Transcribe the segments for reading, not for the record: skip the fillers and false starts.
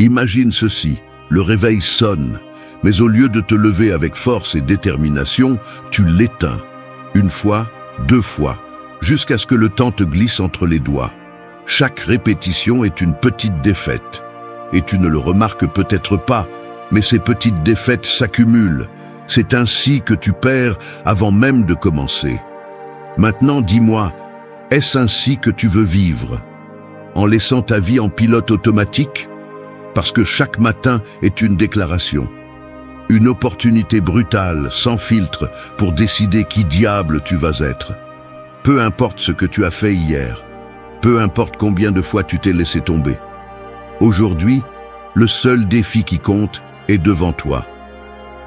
Imagine ceci, le réveil sonne, mais au lieu de te lever avec force et détermination, tu l'éteins. Une fois, deux fois, jusqu'à ce que le temps te glisse entre les doigts. Chaque répétition est une petite défaite. Et tu ne le remarques peut-être pas, mais ces petites défaites s'accumulent. C'est ainsi que tu perds avant même de commencer. Maintenant, dis-moi, est-ce ainsi que tu veux vivre? En laissant ta vie en pilote automatique? Parce que chaque matin est une déclaration. Une opportunité brutale, sans filtre, pour décider qui diable tu vas être. Peu importe ce que tu as fait hier. Peu importe combien de fois tu t'es laissé tomber. Aujourd'hui, le seul défi qui compte est devant toi.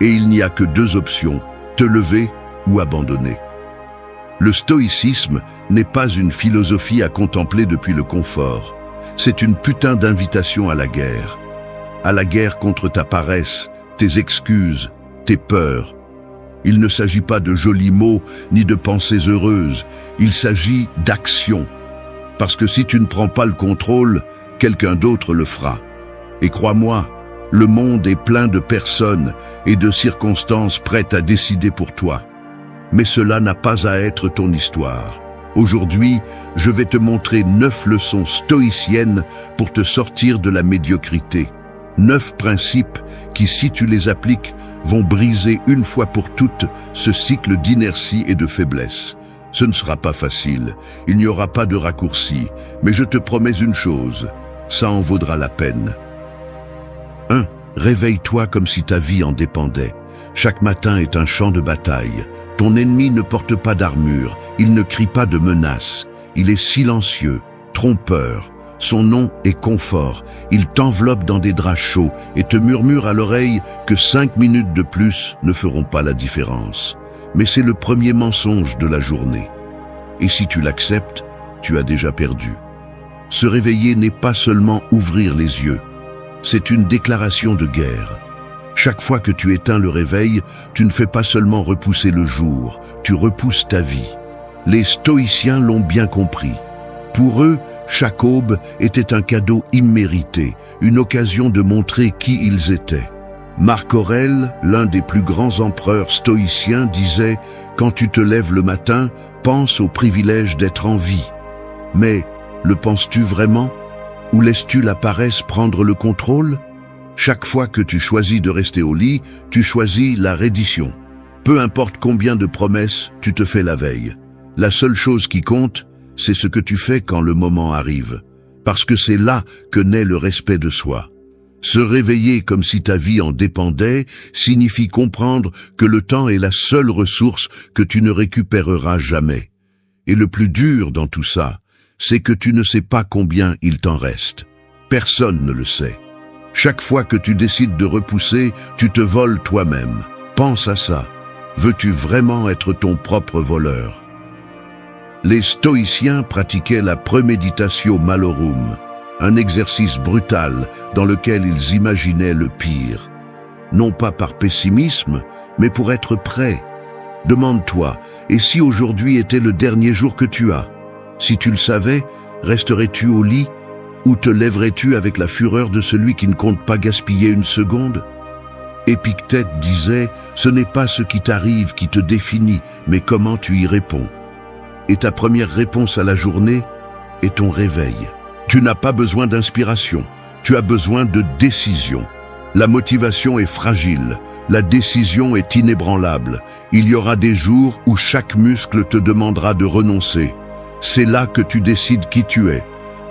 Et il n'y a que deux options, te lever ou abandonner. Le stoïcisme n'est pas une philosophie à contempler depuis le confort. C'est une putain d'invitation à la guerre. À la guerre contre ta paresse, tes excuses, tes peurs. Il ne s'agit pas de jolis mots ni de pensées heureuses. Il s'agit d'action. Parce que si tu ne prends pas le contrôle, quelqu'un d'autre le fera. Et crois-moi, le monde est plein de personnes et de circonstances prêtes à décider pour toi. Mais cela n'a pas à être ton histoire. Aujourd'hui, je vais te montrer 9 leçons stoïciennes pour te sortir de la médiocrité. 9 principes qui, si tu les appliques, vont briser une fois pour toutes ce cycle d'inertie et de faiblesse. Ce ne sera pas facile, il n'y aura pas de raccourci, mais je te promets une chose, ça en vaudra la peine. 1. Réveille-toi comme si ta vie en dépendait. Chaque matin est un champ de bataille. Ton ennemi ne porte pas d'armure, il ne crie pas de menace. Il est silencieux, trompeur. Son nom est confort. Il t'enveloppe dans des draps chauds et te murmure à l'oreille que 5 minutes de plus ne feront pas la différence. Mais c'est le premier mensonge de la journée. Et si tu l'acceptes, tu as déjà perdu. Se réveiller n'est pas seulement ouvrir les yeux. C'est une déclaration de guerre. Chaque fois que tu éteins le réveil, tu ne fais pas seulement repousser le jour, tu repousses ta vie. Les stoïciens l'ont bien compris. Pour eux, chaque aube était un cadeau immérité, une occasion de montrer qui ils étaient. Marc Aurèle, l'un des plus grands empereurs stoïciens, disait « Quand tu te lèves le matin, pense au privilège d'être en vie. » Mais le penses-tu vraiment? Ou laisses-tu la paresse prendre le contrôle? Chaque fois que tu choisis de rester au lit, tu choisis la reddition. Peu importe combien de promesses tu te fais la veille. La seule chose qui compte, c'est ce que tu fais quand le moment arrive. Parce que c'est là que naît le respect de soi. Se réveiller comme si ta vie en dépendait signifie comprendre que le temps est la seule ressource que tu ne récupéreras jamais. Et le plus dur dans tout ça, c'est que tu ne sais pas combien il t'en reste. Personne ne le sait. Chaque fois que tu décides de repousser, tu te voles toi-même. Pense à ça. Veux-tu vraiment être ton propre voleur? Les stoïciens pratiquaient la premeditatio malorum, un exercice brutal dans lequel ils imaginaient le pire. Non pas par pessimisme, mais pour être prêt. Demande-toi, et si aujourd'hui était le dernier jour que tu as? Si tu le savais, resterais-tu au lit? Ou te lèverais-tu avec la fureur de celui qui ne compte pas gaspiller une seconde? Épictète disait, ce n'est pas ce qui t'arrive qui te définit, mais comment tu y réponds. Et ta première réponse à la journée est ton réveil. Tu n'as pas besoin d'inspiration, tu as besoin de décision. La motivation est fragile, la décision est inébranlable. Il y aura des jours où chaque muscle te demandera de renoncer. C'est là que tu décides qui tu es.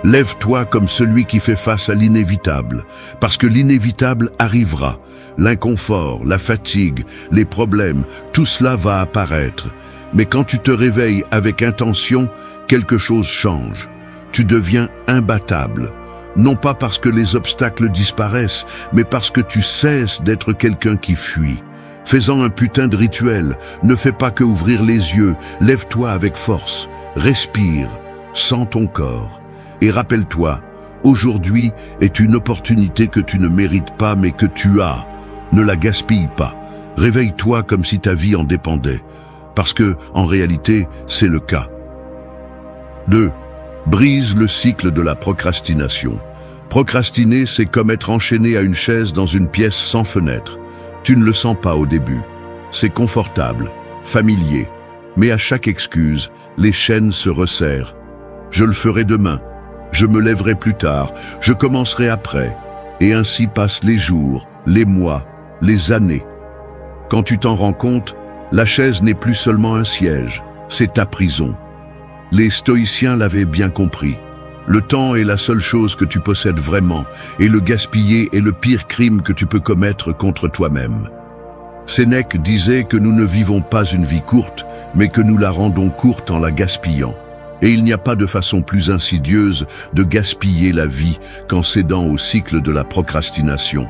Lève-toi comme celui qui fait face à l'inévitable, parce que l'inévitable arrivera. L'inconfort, la fatigue, les problèmes, tout cela va apparaître. Mais quand tu te réveilles avec intention, quelque chose change. Tu deviens imbattable. Non pas parce que les obstacles disparaissent, mais parce que tu cesses d'être quelqu'un qui fuit. Fais-en un putain de rituel. Ne fais pas que ouvrir les yeux. Lève-toi avec force. Respire. Sens ton corps. Et rappelle-toi, aujourd'hui est une opportunité que tu ne mérites pas mais que tu as. Ne la gaspille pas. Réveille-toi comme si ta vie en dépendait. Parce que, en réalité, c'est le cas. 2. Brise le cycle de la procrastination. Procrastiner, c'est comme être enchaîné à une chaise dans une pièce sans fenêtre. Tu ne le sens pas au début. C'est confortable, familier. Mais à chaque excuse, les chaînes se resserrent. Je le ferai demain. Je me lèverai plus tard. Je commencerai après. Et ainsi passent les jours, les mois, les années. Quand tu t'en rends compte, la chaise n'est plus seulement un siège, c'est ta prison. Les stoïciens l'avaient bien compris. Le temps est la seule chose que tu possèdes vraiment, et le gaspiller est le pire crime que tu peux commettre contre toi-même. Sénèque disait que nous ne vivons pas une vie courte, mais que nous la rendons courte en la gaspillant. Et il n'y a pas de façon plus insidieuse de gaspiller la vie qu'en cédant au cycle de la procrastination.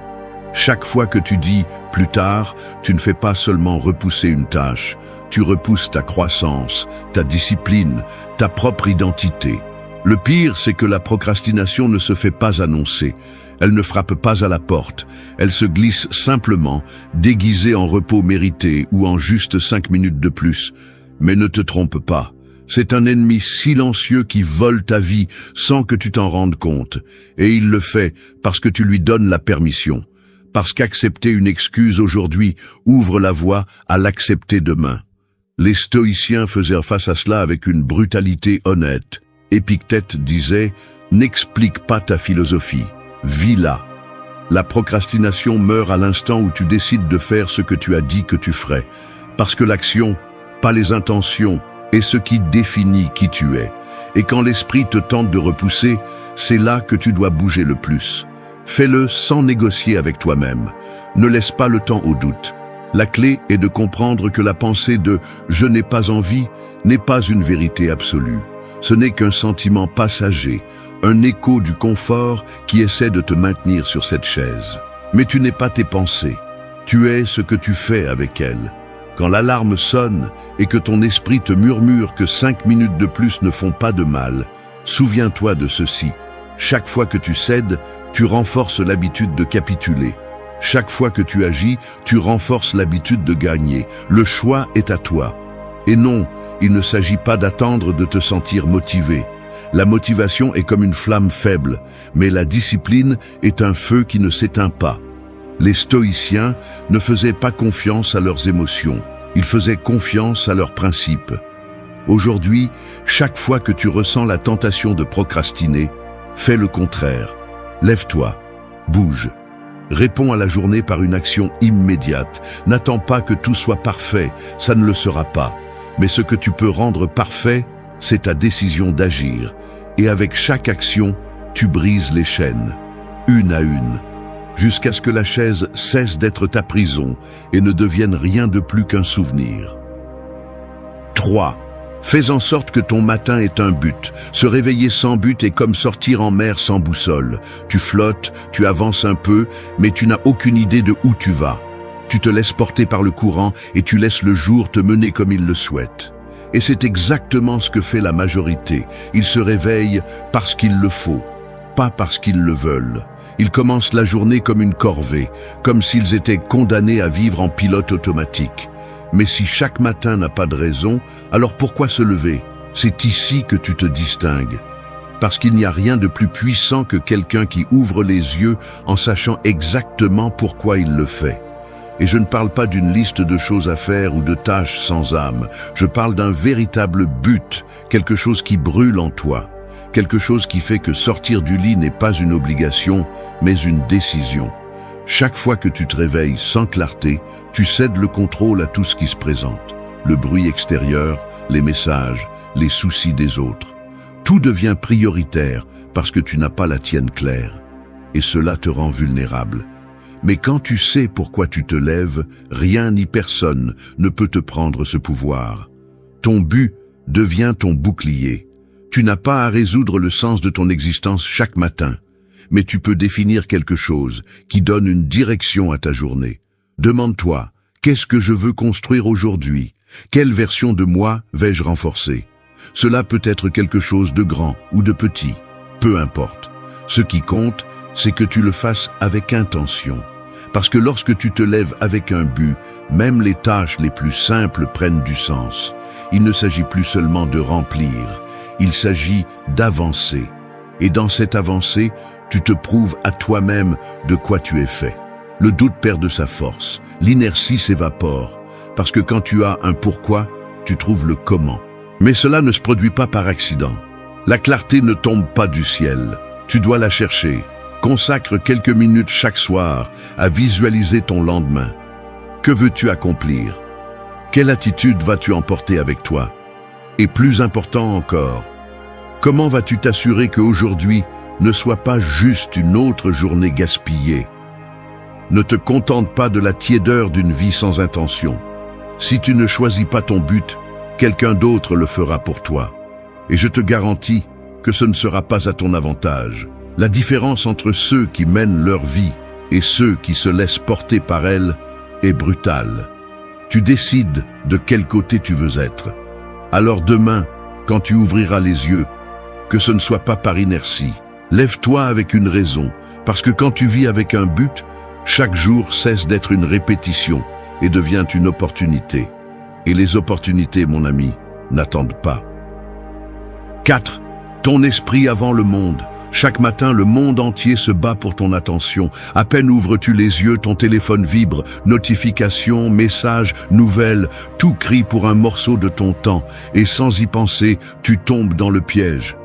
Chaque fois que tu dis « plus tard », tu ne fais pas seulement repousser une tâche, tu repousses ta croissance, ta discipline, ta propre identité. Le pire, c'est que la procrastination ne se fait pas annoncer. Elle ne frappe pas à la porte. Elle se glisse simplement, déguisée en repos mérité ou en juste 5 minutes de plus. Mais ne te trompe pas. C'est un ennemi silencieux qui vole ta vie sans que tu t'en rendes compte. Et il le fait parce que tu lui donnes la permission. Parce qu'accepter une excuse aujourd'hui ouvre la voie à l'accepter demain. Les stoïciens faisaient face à cela avec une brutalité honnête. Épictète disait « N'explique pas ta philosophie, vis-la ». La procrastination meurt à l'instant où tu décides de faire ce que tu as dit que tu ferais. Parce que l'action, pas les intentions, est ce qui définit qui tu es. Et quand l'esprit te tente de repousser, c'est là que tu dois bouger le plus. Fais-le sans négocier avec toi-même. Ne laisse pas le temps au doute. La clé est de comprendre que la pensée de « je n'ai pas envie » n'est pas une vérité absolue. Ce n'est qu'un sentiment passager, un écho du confort qui essaie de te maintenir sur cette chaise. Mais tu n'es pas tes pensées. Tu es ce que tu fais avec elles. Quand l'alarme sonne et que ton esprit te murmure que 5 minutes de plus ne font pas de mal, souviens-toi de ceci. Chaque fois que tu cèdes, tu renforces l'habitude de capituler. Chaque fois que tu agis, tu renforces l'habitude de gagner. Le choix est à toi. Et non, il ne s'agit pas d'attendre de te sentir motivé. La motivation est comme une flamme faible, mais la discipline est un feu qui ne s'éteint pas. Les stoïciens ne faisaient pas confiance à leurs émotions, ils faisaient confiance à leurs principes. Aujourd'hui, chaque fois que tu ressens la tentation de procrastiner, fais le contraire. Lève-toi, bouge. Réponds à la journée par une action immédiate. N'attends pas que tout soit parfait, ça ne le sera pas. Mais ce que tu peux rendre parfait, c'est ta décision d'agir. Et avec chaque action, tu brises les chaînes, une à une, jusqu'à ce que la chaise cesse d'être ta prison et ne devienne rien de plus qu'un souvenir. 3. Fais en sorte que ton matin ait un but. Se réveiller sans but est comme sortir en mer sans boussole. Tu flottes, tu avances un peu, mais tu n'as aucune idée de où tu vas. Tu te laisses porter par le courant et tu laisses le jour te mener comme il le souhaite. Et c'est exactement ce que fait la majorité. Ils se réveillent parce qu'il le faut, pas parce qu'ils le veulent. Ils commencent la journée comme une corvée, comme s'ils étaient condamnés à vivre en pilote automatique. Mais si chaque matin n'a pas de raison, alors pourquoi se lever? C'est ici que tu te distingues. Parce qu'il n'y a rien de plus puissant que quelqu'un qui ouvre les yeux en sachant exactement pourquoi il le fait. Et je ne parle pas d'une liste de choses à faire ou de tâches sans âme. Je parle d'un véritable but, quelque chose qui brûle en toi. Quelque chose qui fait que sortir du lit n'est pas une obligation, mais une décision. Chaque fois que tu te réveilles sans clarté, tu cèdes le contrôle à tout ce qui se présente. Le bruit extérieur, les messages, les soucis des autres. Tout devient prioritaire parce que tu n'as pas la tienne claire. Et cela te rend vulnérable. Mais quand tu sais pourquoi tu te lèves, rien ni personne ne peut te prendre ce pouvoir. Ton but devient ton bouclier. Tu n'as pas à résoudre le sens de ton existence chaque matin, mais tu peux définir quelque chose qui donne une direction à ta journée. Demande-toi, qu'est-ce que je veux construire aujourd'hui? Quelle version de moi vais-je renforcer? Cela peut être quelque chose de grand ou de petit, peu importe. Ce qui compte, c'est que tu le fasses avec intention. Parce que lorsque tu te lèves avec un but, même les tâches les plus simples prennent du sens. Il ne s'agit plus seulement de remplir, il s'agit d'avancer. Et dans cette avancée, tu te prouves à toi-même de quoi tu es fait. Le doute perd de sa force, l'inertie s'évapore, parce que quand tu as un pourquoi, tu trouves le comment. Mais cela ne se produit pas par accident. La clarté ne tombe pas du ciel, tu dois la chercher. Consacre quelques minutes chaque soir à visualiser ton lendemain. Que veux-tu accomplir? Quelle attitude vas-tu emporter avec toi? Et plus important encore, comment vas-tu t'assurer qu'aujourd'hui ne soit pas juste une autre journée gaspillée? Ne te contente pas de la tiédeur d'une vie sans intention. Si tu ne choisis pas ton but, quelqu'un d'autre le fera pour toi. Et je te garantis que ce ne sera pas à ton avantage. La différence entre ceux qui mènent leur vie et ceux qui se laissent porter par elle est brutale. Tu décides de quel côté tu veux être. Alors demain, quand tu ouvriras les yeux, que ce ne soit pas par inertie. Lève-toi avec une raison, parce que quand tu vis avec un but, chaque jour cesse d'être une répétition et devient une opportunité. Et les opportunités, mon ami, n'attendent pas. 4. Ton esprit avant le monde. Chaque matin, le monde entier se bat pour ton attention. À peine ouvres-tu les yeux, ton téléphone vibre. Notifications, messages, nouvelles, tout crie pour un morceau de ton temps. Et sans y penser, tu tombes dans le piège.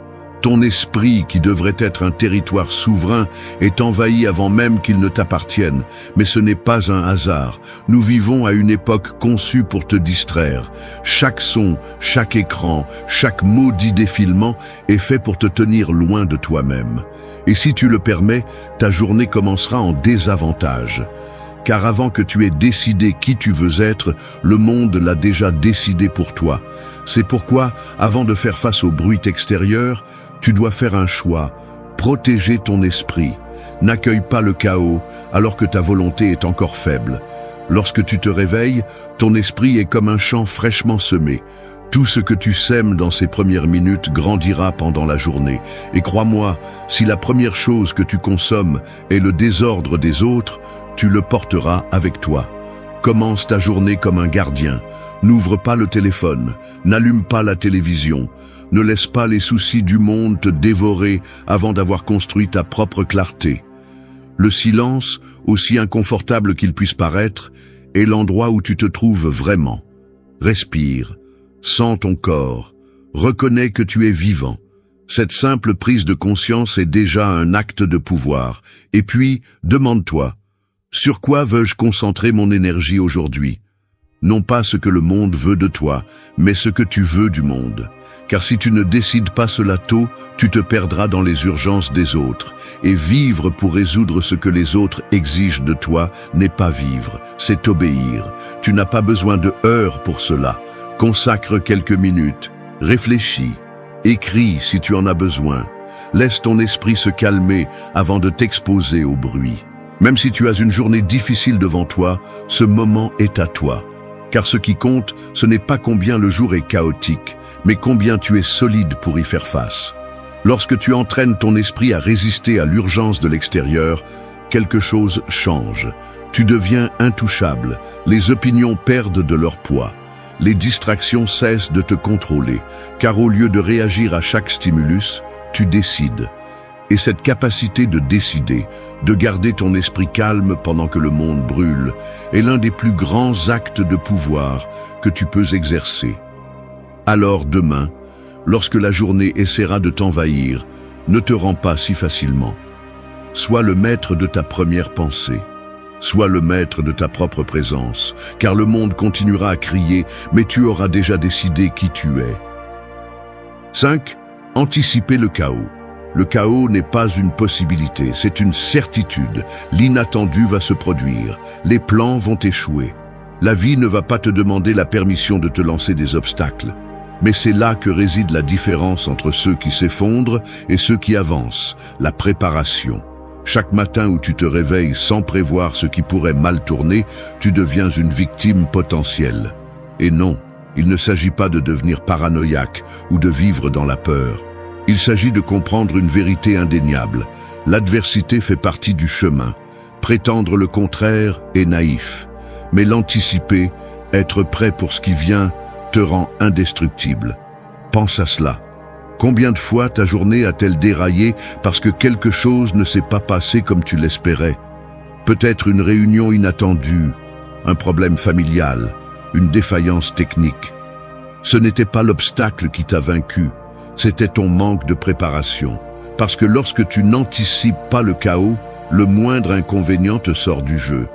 Ton esprit, qui devrait être un territoire souverain, est envahi avant même qu'il ne t'appartienne. Mais ce n'est pas un hasard. Nous vivons à une époque conçue pour te distraire. Chaque son, chaque écran, chaque maudit défilement est fait pour te tenir loin de toi-même. Et si tu le permets, ta journée commencera en désavantage. Car avant que tu aies décidé qui tu veux être, le monde l'a déjà décidé pour toi. C'est pourquoi, avant de faire face au bruit extérieur, tu dois faire un choix, protéger ton esprit. N'accueille pas le chaos alors que ta volonté est encore faible. Lorsque tu te réveilles, ton esprit est comme un champ fraîchement semé. Tout ce que tu sèmes dans ces premières minutes grandira pendant la journée. Et crois-moi, si la première chose que tu consommes est le désordre des autres, tu le porteras avec toi. Commence ta journée comme un gardien. N'ouvre pas le téléphone, n'allume pas la télévision. Ne laisse pas les soucis du monde te dévorer avant d'avoir construit ta propre clarté. Le silence, aussi inconfortable qu'il puisse paraître, est l'endroit où tu te trouves vraiment. Respire, sens ton corps, reconnais que tu es vivant. Cette simple prise de conscience est déjà un acte de pouvoir. Et puis, demande-toi, sur quoi veux-je concentrer mon énergie aujourd'hui? Non pas ce que le monde veut de toi, mais ce que tu veux du monde. Car si tu ne décides pas cela tôt, tu te perdras dans les urgences des autres. Et vivre pour résoudre ce que les autres exigent de toi n'est pas vivre, c'est obéir. Tu n'as pas besoin de heures pour cela. Consacre quelques minutes, réfléchis, écris si tu en as besoin. Laisse ton esprit se calmer avant de t'exposer au bruit. Même si tu as une journée difficile devant toi, ce moment est à toi. Car ce qui compte, ce n'est pas combien le jour est chaotique, mais combien tu es solide pour y faire face. Lorsque tu entraînes ton esprit à résister à l'urgence de l'extérieur, quelque chose change. Tu deviens intouchable, les opinions perdent de leur poids. Les distractions cessent de te contrôler, car au lieu de réagir à chaque stimulus, tu décides. Et cette capacité de décider, de garder ton esprit calme pendant que le monde brûle, est l'un des plus grands actes de pouvoir que tu peux exercer. Alors demain, lorsque la journée essaiera de t'envahir, ne te rends pas si facilement. Sois le maître de ta première pensée. Sois le maître de ta propre présence, car le monde continuera à crier, mais tu auras déjà décidé qui tu es. 5. Anticiper le chaos. Le chaos n'est pas une possibilité, c'est une certitude. L'inattendu va se produire, les plans vont échouer. La vie ne va pas te demander la permission de te lancer des obstacles. Mais c'est là que réside la différence entre ceux qui s'effondrent et ceux qui avancent, la préparation. Chaque matin où tu te réveilles sans prévoir ce qui pourrait mal tourner, tu deviens une victime potentielle. Et non, il ne s'agit pas de devenir paranoïaque ou de vivre dans la peur. Il s'agit de comprendre une vérité indéniable. L'adversité fait partie du chemin. Prétendre le contraire est naïf. Mais l'anticiper, être prêt pour ce qui vient, te rend indestructible. Pense à cela. Combien de fois ta journée a-t-elle déraillé parce que quelque chose ne s'est pas passé comme tu l'espérais? Peut-être une réunion inattendue, un problème familial, une défaillance technique. Ce n'était pas l'obstacle qui t'a vaincu, c'était ton manque de préparation. Parce que lorsque tu n'anticipes pas le chaos, le moindre inconvénient te sort du jeu.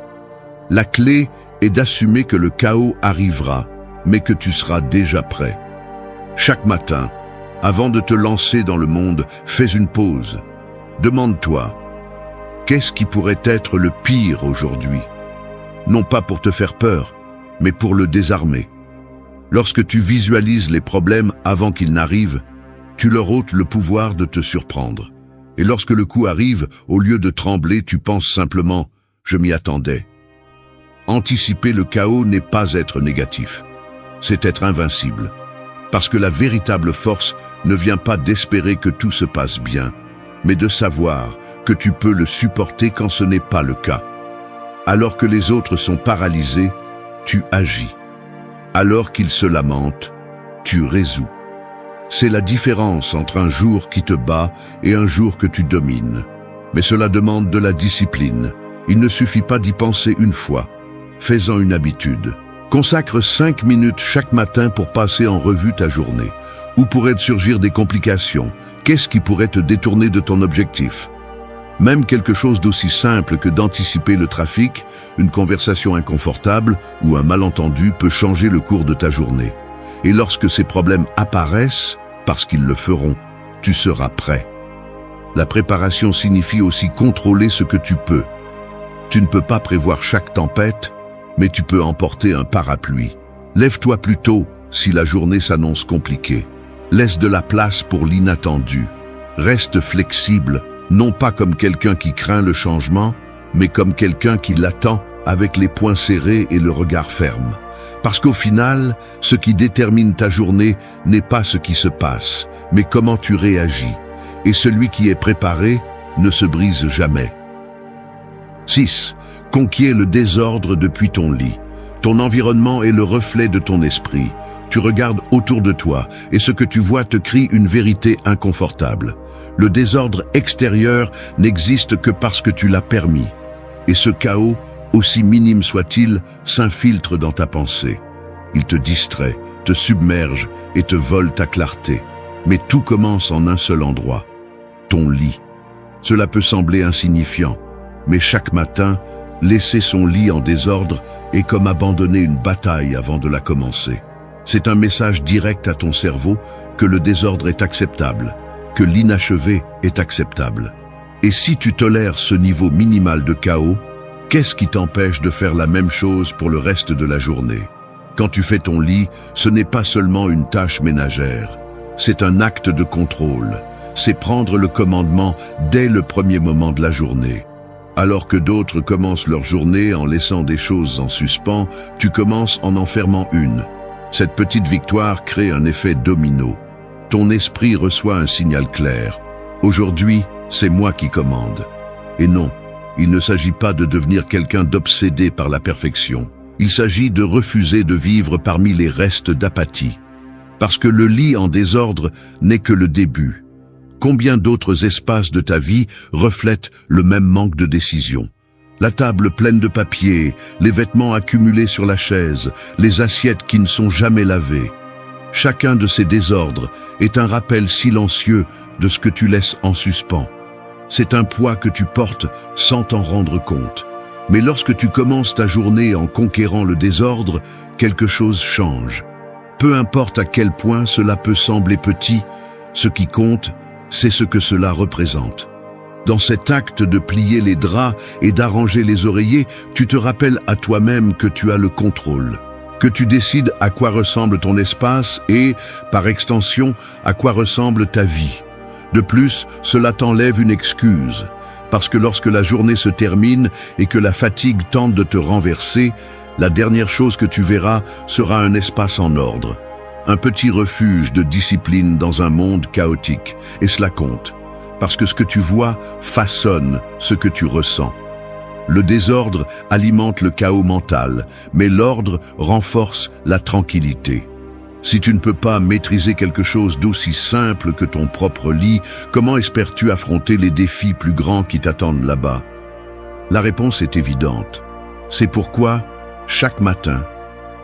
La clé est d'assumer que le chaos arrivera, mais que tu seras déjà prêt. Chaque matin, avant de te lancer dans le monde, fais une pause. Demande-toi, qu'est-ce qui pourrait être le pire aujourd'hui? Non pas pour te faire peur, mais pour le désarmer. Lorsque tu visualises les problèmes avant qu'ils n'arrivent, tu leur ôtes le pouvoir de te surprendre. Et lorsque le coup arrive, au lieu de trembler, tu penses simplement « je m'y attendais ». Anticiper le chaos n'est pas être négatif, c'est être invincible. Parce que la véritable force ne vient pas d'espérer que tout se passe bien, mais de savoir que tu peux le supporter quand ce n'est pas le cas. Alors que les autres sont paralysés, tu agis. Alors qu'ils se lamentent, tu résous. C'est la différence entre un jour qui te bat et un jour que tu domines. Mais cela demande de la discipline. Il ne suffit pas d'y penser une fois. Fais-en une habitude. Consacre 5 minutes chaque matin pour passer en revue ta journée. Où pourraient surgir des complications? Qu'est-ce qui pourrait te détourner de ton objectif? Même quelque chose d'aussi simple que d'anticiper le trafic, une conversation inconfortable ou un malentendu peut changer le cours de ta journée. Et lorsque ces problèmes apparaissent, parce qu'ils le feront, tu seras prêt. La préparation signifie aussi contrôler ce que tu peux. Tu ne peux pas prévoir chaque tempête, mais tu peux emporter un parapluie. Lève-toi plus tôt si la journée s'annonce compliquée. Laisse de la place pour l'inattendu. Reste flexible, non pas comme quelqu'un qui craint le changement, mais comme quelqu'un qui l'attend avec les poings serrés et le regard ferme. Parce qu'au final, ce qui détermine ta journée n'est pas ce qui se passe, mais comment tu réagis. Et celui qui est préparé ne se brise jamais. 6. Conquiers le désordre depuis ton lit. Ton environnement est le reflet de ton esprit. Tu regardes autour de toi et ce que tu vois te crie une vérité inconfortable. Le désordre extérieur n'existe que parce que tu l'as permis. Et ce chaos, aussi minime soit-il, s'infiltre dans ta pensée. Il te distrait, te submerge et te vole ta clarté. Mais tout commence en un seul endroit, ton lit. Cela peut sembler insignifiant, mais chaque matin, laisser son lit en désordre est comme abandonner une bataille avant de la commencer. C'est un message direct à ton cerveau que le désordre est acceptable, que l'inachevé est acceptable. Et si tu tolères ce niveau minimal de chaos, qu'est-ce qui t'empêche de faire la même chose pour le reste de la journée? Quand tu fais ton lit, ce n'est pas seulement une tâche ménagère, c'est un acte de contrôle. C'est prendre le commandement dès le premier moment de la journée. Alors que d'autres commencent leur journée en laissant des choses en suspens, tu commences en fermant une. Cette petite victoire crée un effet domino. Ton esprit reçoit un signal clair. Aujourd'hui, c'est moi qui commande. Et non, il ne s'agit pas de devenir quelqu'un d'obsédé par la perfection. Il s'agit de refuser de vivre parmi les restes d'apathie. Parce que le lit en désordre n'est que le début. Combien d'autres espaces de ta vie reflètent le même manque de décision? La table pleine de papier, les vêtements accumulés sur la chaise, les assiettes qui ne sont jamais lavées. Chacun de ces désordres est un rappel silencieux de ce que tu laisses en suspens. C'est un poids que tu portes sans t'en rendre compte. Mais lorsque tu commences ta journée en conquérant le désordre, quelque chose change. Peu importe à quel point cela peut sembler petit, ce qui compte, c'est ce que cela représente. Dans cet acte de plier les draps et d'arranger les oreillers, tu te rappelles à toi-même que tu as le contrôle, que tu décides à quoi ressemble ton espace et, par extension, à quoi ressemble ta vie. De plus, cela t'enlève une excuse, parce que lorsque la journée se termine et que la fatigue tente de te renverser, la dernière chose que tu verras sera un espace en ordre. Un petit refuge de discipline dans un monde chaotique. Et cela compte, parce que ce que tu vois façonne ce que tu ressens. Le désordre alimente le chaos mental, mais l'ordre renforce la tranquillité. Si tu ne peux pas maîtriser quelque chose d'aussi simple que ton propre lit, comment espères-tu affronter les défis plus grands qui t'attendent là-bas? La réponse est évidente. C'est pourquoi, chaque matin,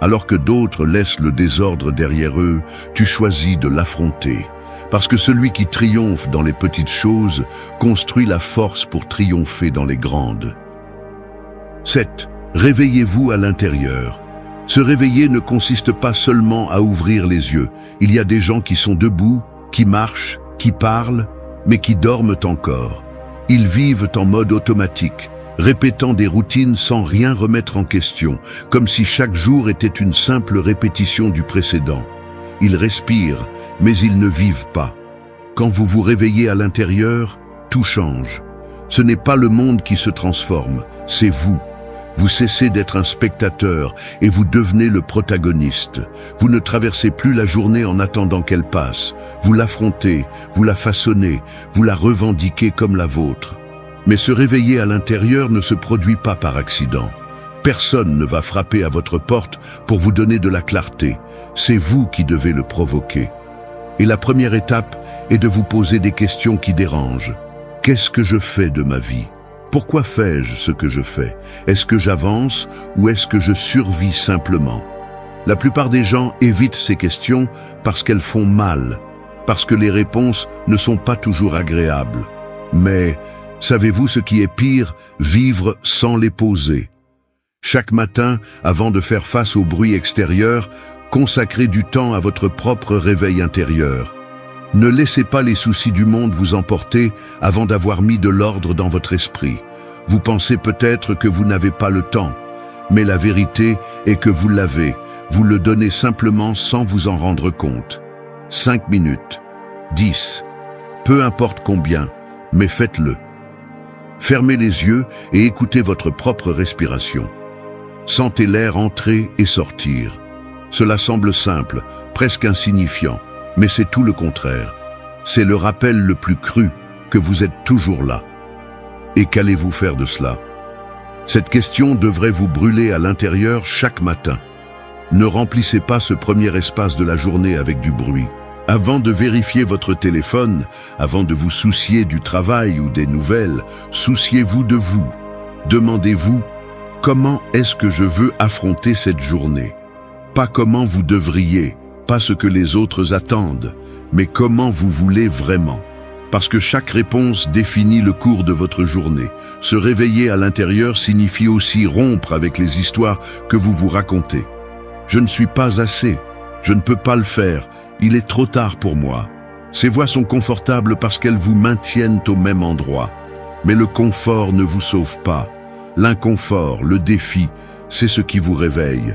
alors que d'autres laissent le désordre derrière eux, tu choisis de l'affronter. Parce que celui qui triomphe dans les petites choses construit la force pour triompher dans les grandes. 7. Réveillez-vous à l'intérieur. Se réveiller ne consiste pas seulement à ouvrir les yeux. Il y a des gens qui sont debout, qui marchent, qui parlent, mais qui dorment encore. Ils vivent en mode automatique, répétant des routines sans rien remettre en question, comme si chaque jour était une simple répétition du précédent. Ils respirent, mais ils ne vivent pas. Quand vous vous réveillez à l'intérieur, tout change. Ce n'est pas le monde qui se transforme, c'est vous. Vous cessez d'être un spectateur et vous devenez le protagoniste. Vous ne traversez plus la journée en attendant qu'elle passe. Vous l'affrontez, vous la façonnez, vous la revendiquez comme la vôtre. Mais se réveiller à l'intérieur ne se produit pas par accident. Personne ne va frapper à votre porte pour vous donner de la clarté. C'est vous qui devez le provoquer. Et la première étape est de vous poser des questions qui dérangent. Qu'est-ce que je fais de ma vie ? Pourquoi fais-je ce que je fais? Est-ce que j'avance ou est-ce que je survis simplement? La plupart des gens évitent ces questions parce qu'elles font mal, parce que les réponses ne sont pas toujours agréables. Mais savez-vous ce qui est pire? Vivre sans les poser. Chaque matin, avant de faire face au bruit extérieur, consacrez du temps à votre propre réveil intérieur. Ne laissez pas les soucis du monde vous emporter avant d'avoir mis de l'ordre dans votre esprit. Vous pensez peut-être que vous n'avez pas le temps, mais la vérité est que vous l'avez. Vous le donnez simplement sans vous en rendre compte. 5 minutes, 10, peu importe combien, mais faites-le. Fermez les yeux et écoutez votre propre respiration. Sentez l'air entrer et sortir. Cela semble simple, presque insignifiant. Mais c'est tout le contraire. C'est le rappel le plus cru que vous êtes toujours là. Et qu'allez-vous faire de cela? Cette question devrait vous brûler à l'intérieur chaque matin. Ne remplissez pas ce premier espace de la journée avec du bruit. Avant de vérifier votre téléphone, avant de vous soucier du travail ou des nouvelles, souciez-vous de vous. Demandez-vous, comment est-ce que je veux affronter cette journée? Pas comment vous devriez. Pas ce que les autres attendent, mais comment vous voulez vraiment. Parce que chaque réponse définit le cours de votre journée. Se réveiller à l'intérieur signifie aussi rompre avec les histoires que vous vous racontez. Je ne suis pas assez, je ne peux pas le faire, il est trop tard pour moi. Ces voix sont confortables parce qu'elles vous maintiennent au même endroit. Mais le confort ne vous sauve pas. L'inconfort, le défi, c'est ce qui vous réveille.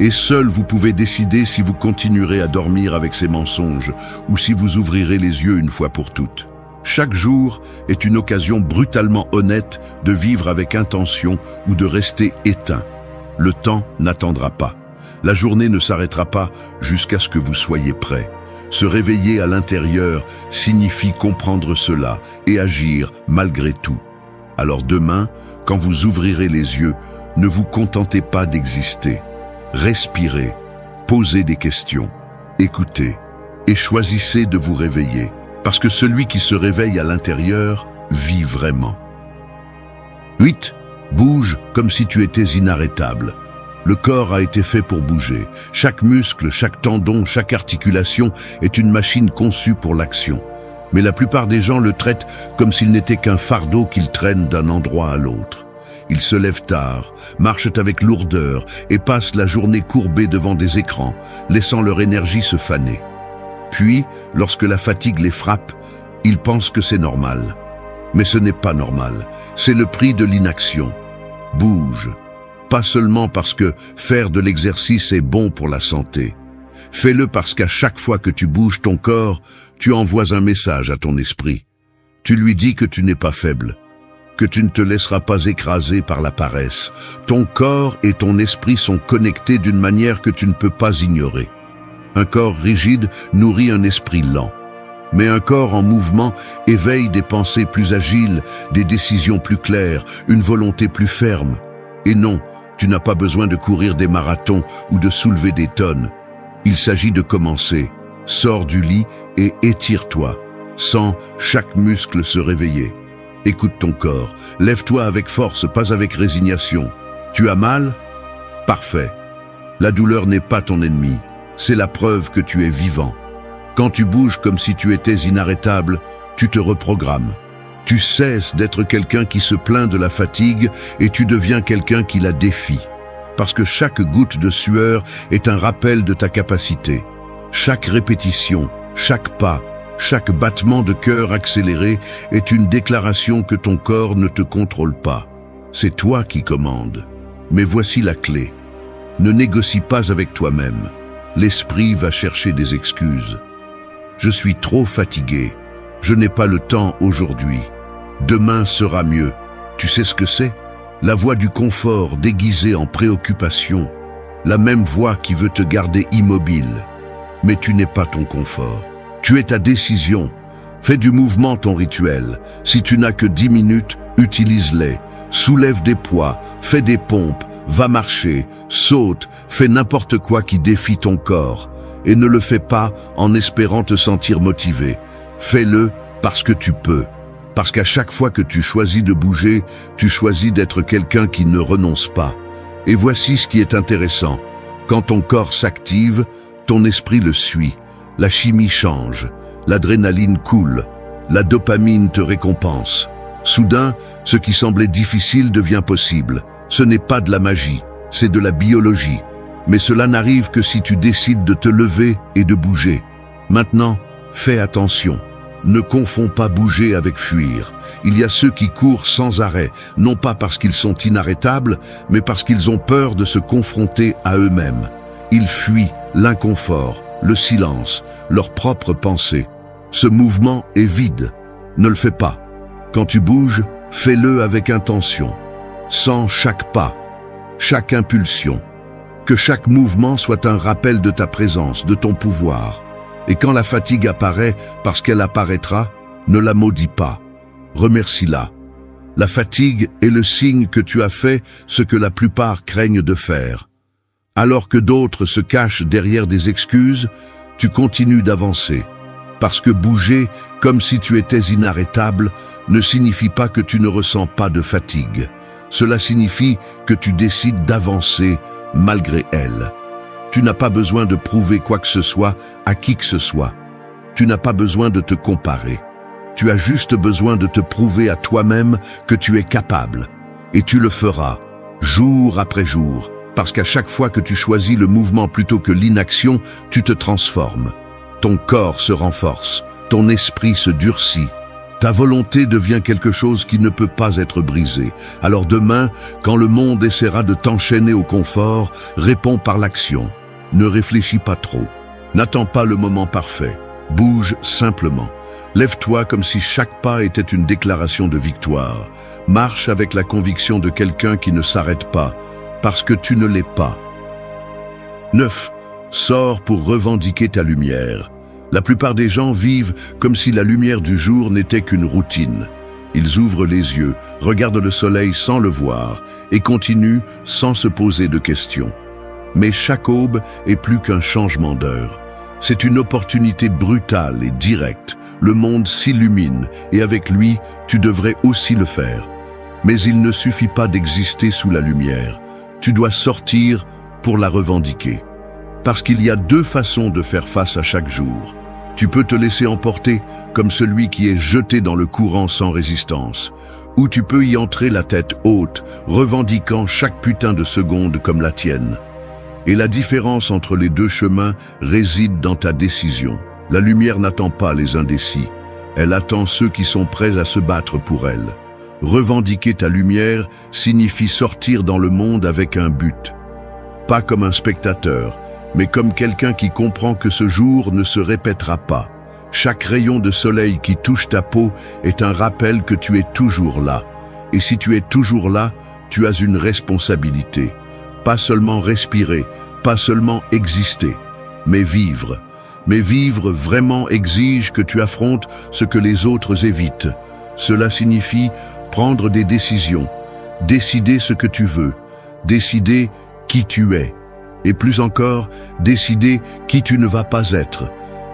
Et seul vous pouvez décider si vous continuerez à dormir avec ces mensonges ou si vous ouvrirez les yeux une fois pour toutes. Chaque jour est une occasion brutalement honnête de vivre avec intention ou de rester éteint. Le temps n'attendra pas. La journée ne s'arrêtera pas jusqu'à ce que vous soyez prêt. Se réveiller à l'intérieur signifie comprendre cela et agir malgré tout. Alors demain, quand vous ouvrirez les yeux, ne vous contentez pas d'exister. Respirez, posez des questions, écoutez et choisissez de vous réveiller, parce que celui qui se réveille à l'intérieur vit vraiment. 8. Bouge comme si tu étais inarrêtable. Le corps a été fait pour bouger. Chaque muscle, chaque tendon, chaque articulation est une machine conçue pour l'action. Mais la plupart des gens le traitent comme s'il n'était qu'un fardeau qu'ils traînent d'un endroit à l'autre. Ils se lèvent tard, marchent avec lourdeur et passent la journée courbés devant des écrans, laissant leur énergie se faner. Puis, lorsque la fatigue les frappe, ils pensent que c'est normal. Mais ce n'est pas normal, c'est le prix de l'inaction. Bouge, pas seulement parce que faire de l'exercice est bon pour la santé. Fais-le parce qu'à chaque fois que tu bouges ton corps, tu envoies un message à ton esprit. Tu lui dis que tu n'es pas faible, que tu ne te laisseras pas écraser par la paresse. Ton corps et ton esprit sont connectés d'une manière que tu ne peux pas ignorer. Un corps rigide nourrit un esprit lent. Mais un corps en mouvement éveille des pensées plus agiles, des décisions plus claires, une volonté plus ferme. Et non, tu n'as pas besoin de courir des marathons ou de soulever des tonnes. Il s'agit de commencer. Sors du lit et étire-toi. Sens chaque muscle se réveiller. Écoute ton corps. Lève-toi avec force, pas avec résignation. Tu as mal? Parfait. La douleur n'est pas ton ennemi. C'est la preuve que tu es vivant. Quand tu bouges comme si tu étais inarrêtable, tu te reprogrammes. Tu cesses d'être quelqu'un qui se plaint de la fatigue et tu deviens quelqu'un qui la défie. Parce que chaque goutte de sueur est un rappel de ta capacité. Chaque répétition, chaque pas, chaque battement de cœur accéléré est une déclaration que ton corps ne te contrôle pas. C'est toi qui commandes. Mais voici la clé. Ne négocie pas avec toi-même. L'esprit va chercher des excuses. Je suis trop fatigué. Je n'ai pas le temps aujourd'hui. Demain sera mieux. Tu sais ce que c'est? La voix du confort déguisée en préoccupation. La même voix qui veut te garder immobile. Mais tu n'es pas ton confort. Tu es ta décision. Fais du mouvement ton rituel. Si tu n'as que 10 minutes, utilise-les. Soulève des poids, fais des pompes, va marcher, saute, fais n'importe quoi qui défie ton corps. Et ne le fais pas en espérant te sentir motivé. Fais-le parce que tu peux. Parce qu'à chaque fois que tu choisis de bouger, tu choisis d'être quelqu'un qui ne renonce pas. Et voici ce qui est intéressant. Quand ton corps s'active, ton esprit le suit. La chimie change. L'adrénaline coule. La dopamine te récompense. Soudain, ce qui semblait difficile devient possible. Ce n'est pas de la magie, c'est de la biologie. Mais cela n'arrive que si tu décides de te lever et de bouger. Maintenant, fais attention. Ne confonds pas bouger avec fuir. Il y a ceux qui courent sans arrêt, non pas parce qu'ils sont inarrêtables, mais parce qu'ils ont peur de se confronter à eux-mêmes. Ils fuient l'inconfort, le silence, leurs propres pensées. Ce mouvement est vide. Ne le fais pas. Quand tu bouges, fais-le avec intention. Sens chaque pas, chaque impulsion. Que chaque mouvement soit un rappel de ta présence, de ton pouvoir. Et quand la fatigue apparaît, parce qu'elle apparaîtra, ne la maudis pas. Remercie-la. La fatigue est le signe que tu as fait ce que la plupart craignent de faire. Alors que d'autres se cachent derrière des excuses, tu continues d'avancer. Parce que bouger, comme si tu étais inarrêtable, ne signifie pas que tu ne ressens pas de fatigue. Cela signifie que tu décides d'avancer malgré elle. Tu n'as pas besoin de prouver quoi que ce soit à qui que ce soit. Tu n'as pas besoin de te comparer. Tu as juste besoin de te prouver à toi-même que tu es capable. Et tu le feras, jour après jour, parce qu'à chaque fois que tu choisis le mouvement plutôt que l'inaction, tu te transformes. Ton corps se renforce, ton esprit se durcit. Ta volonté devient quelque chose qui ne peut pas être brisé. Alors demain, quand le monde essaiera de t'enchaîner au confort, réponds par l'action. Ne réfléchis pas trop. N'attends pas le moment parfait. Bouge simplement. Lève-toi comme si chaque pas était une déclaration de victoire. Marche avec la conviction de quelqu'un qui ne s'arrête pas, parce que tu ne l'es pas. 9. Sors pour revendiquer ta lumière. La plupart des gens vivent comme si la lumière du jour n'était qu'une routine. Ils ouvrent les yeux, regardent le soleil sans le voir et continuent sans se poser de questions. Mais chaque aube est plus qu'un changement d'heure. C'est une opportunité brutale et directe. Le monde s'illumine et avec lui, tu devrais aussi le faire. Mais il ne suffit pas d'exister sous la lumière. Tu dois sortir pour la revendiquer. Parce qu'il y a deux façons de faire face à chaque jour. Tu peux te laisser emporter comme celui qui est jeté dans le courant sans résistance. Ou tu peux y entrer la tête haute, revendiquant chaque putain de seconde comme la tienne. Et la différence entre les deux chemins réside dans ta décision. La lumière n'attend pas les indécis. Elle attend ceux qui sont prêts à se battre pour elle. Revendiquer ta lumière signifie sortir dans le monde avec un but. Pas comme un spectateur, mais comme quelqu'un qui comprend que ce jour ne se répétera pas. Chaque rayon de soleil qui touche ta peau est un rappel que tu es toujours là. Et si tu es toujours là, tu as une responsabilité. Pas seulement respirer, pas seulement exister, mais vivre. Mais vivre vraiment exige que tu affrontes ce que les autres évitent. Cela signifie prendre des décisions, décider ce que tu veux, décider qui tu es. Et plus encore, décider qui tu ne vas pas être.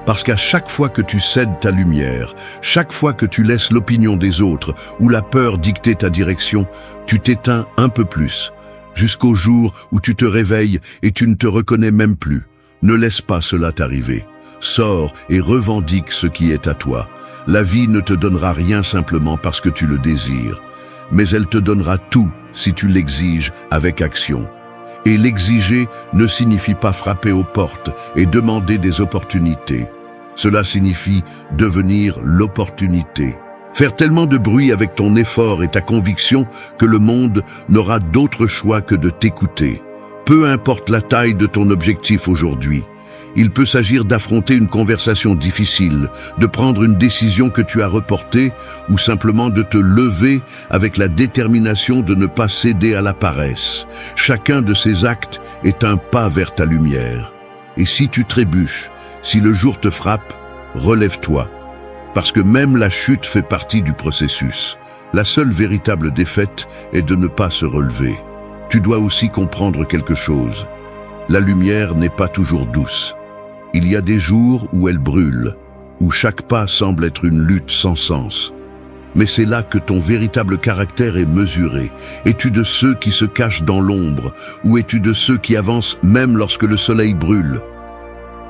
Parce qu'à chaque fois que tu cèdes ta lumière, chaque fois que tu laisses l'opinion des autres ou la peur dicter ta direction, tu t'éteins un peu plus, jusqu'au jour où tu te réveilles et tu ne te reconnais même plus. Ne laisse pas cela t'arriver. Sors et revendique ce qui est à toi. La vie ne te donnera rien simplement parce que tu le désires, mais elle te donnera tout si tu l'exiges avec action. Et l'exiger ne signifie pas frapper aux portes et demander des opportunités. Cela signifie devenir l'opportunité. Faire tellement de bruit avec ton effort et ta conviction que le monde n'aura d'autre choix que de t'écouter. Peu importe la taille de ton objectif aujourd'hui, il peut s'agir d'affronter une conversation difficile, de prendre une décision que tu as reportée ou simplement de te lever avec la détermination de ne pas céder à la paresse. Chacun de ces actes est un pas vers ta lumière. Et si tu trébuches, si le jour te frappe, relève-toi. Parce que même la chute fait partie du processus. La seule véritable défaite est de ne pas se relever. Tu dois aussi comprendre quelque chose. La lumière n'est pas toujours douce. Il y a des jours où elle brûle, où chaque pas semble être une lutte sans sens. Mais c'est là que ton véritable caractère est mesuré. Es-tu de ceux qui se cachent dans l'ombre, ou es-tu de ceux qui avancent même lorsque le soleil brûle?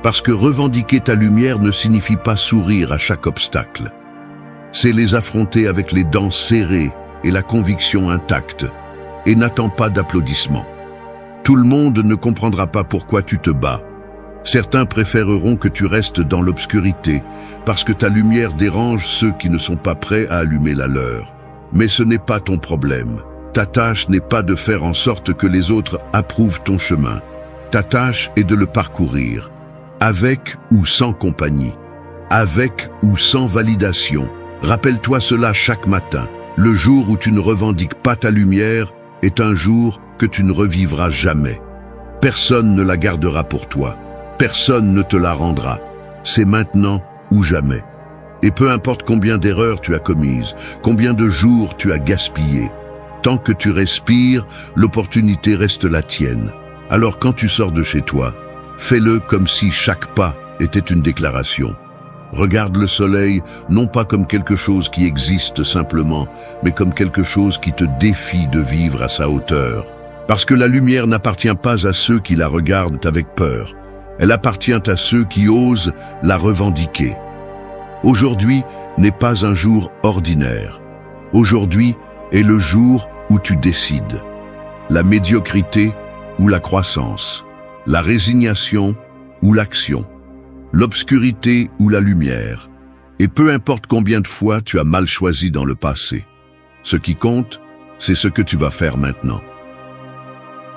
Parce que revendiquer ta lumière ne signifie pas sourire à chaque obstacle. C'est les affronter avec les dents serrées et la conviction intacte. Et n'attends pas d'applaudissements. Tout le monde ne comprendra pas pourquoi tu te bats. Certains préféreront que tu restes dans l'obscurité, parce que ta lumière dérange ceux qui ne sont pas prêts à allumer la leur. Mais ce n'est pas ton problème. Ta tâche n'est pas de faire en sorte que les autres approuvent ton chemin. Ta tâche est de le parcourir, avec ou sans compagnie, avec ou sans validation. Rappelle-toi cela chaque matin. Le jour où tu ne revendiques pas ta lumière est un jour que tu ne revivras jamais. Personne ne la gardera pour toi. Personne ne te la rendra. C'est maintenant ou jamais. Et peu importe combien d'erreurs tu as commises, combien de jours tu as gaspillé, tant que tu respires, l'opportunité reste la tienne. Alors quand tu sors de chez toi, fais-le comme si chaque pas était une déclaration. Regarde le soleil, non pas comme quelque chose qui existe simplement, mais comme quelque chose qui te défie de vivre à sa hauteur. Parce que la lumière n'appartient pas à ceux qui la regardent avec peur. Elle appartient à ceux qui osent la revendiquer. Aujourd'hui n'est pas un jour ordinaire. Aujourd'hui est le jour où tu décides. La médiocrité ou la croissance. La résignation ou l'action. L'obscurité ou la lumière. Et peu importe combien de fois tu as mal choisi dans le passé. Ce qui compte, c'est ce que tu vas faire maintenant.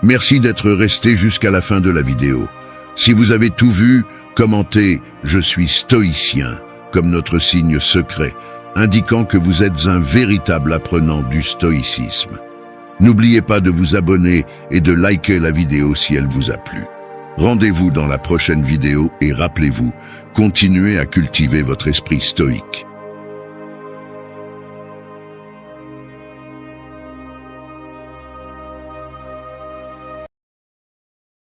Merci d'être resté jusqu'à la fin de la vidéo. Si vous avez tout vu, commentez « Je suis stoïcien » comme notre signe secret, indiquant que vous êtes un véritable apprenant du stoïcisme. N'oubliez pas de vous abonner et de liker la vidéo si elle vous a plu. Rendez-vous dans la prochaine vidéo et rappelez-vous, continuez à cultiver votre esprit stoïque.